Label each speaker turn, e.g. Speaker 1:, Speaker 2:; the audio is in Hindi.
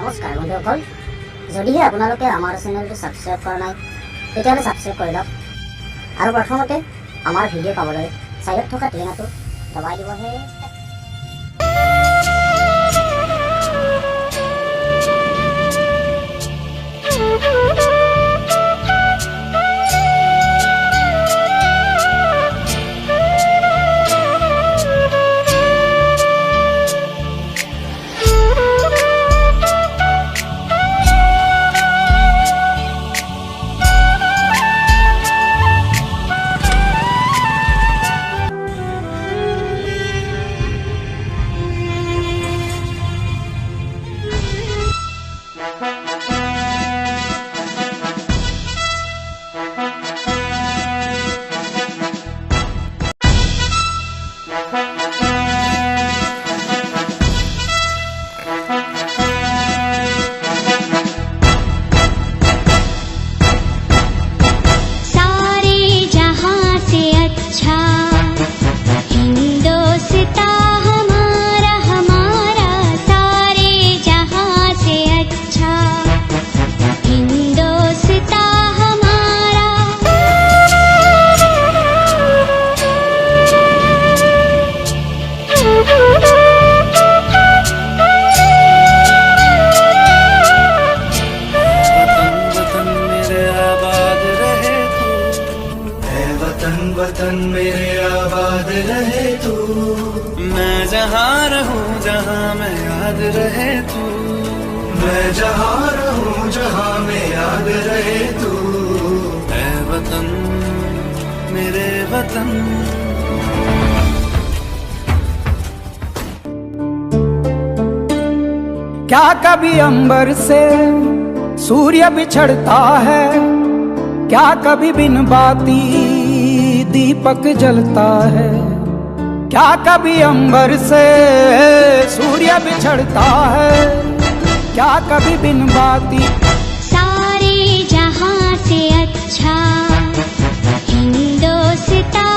Speaker 1: নমস্কাৰ বন্ধুসকল, যদিহে আপোনালোকে আমাৰ চেনেলটো ছাবস্ক্ৰাইব কৰা নাই তেতিয়াহ'লে ছাবস্ক্ৰাইব কৰি লওক আৰু প্ৰথমতে আমাৰ ভিডিঅ' পাবলৈ চাইডত থকা টিংটো দবাই দিবহে।
Speaker 2: वतन मेरे आबाद रहे तू, मैं जहाँ रहूँ जहाँ मैं याद रहे तू, मैं जहाँ रहूँ जहाँ मैं याद रहे तू, ऐ वतन मेरे वतन।
Speaker 3: क्या कभी अंबर से सूर्य बिछड़ता है, क्या कभी बिन बाती दीपक जलता है, क्या कभी अंबर से सूर्य बिछड़ता है, क्या कभी बिन बाती।
Speaker 4: सारे जहां से अच्छा हिंदुस्तान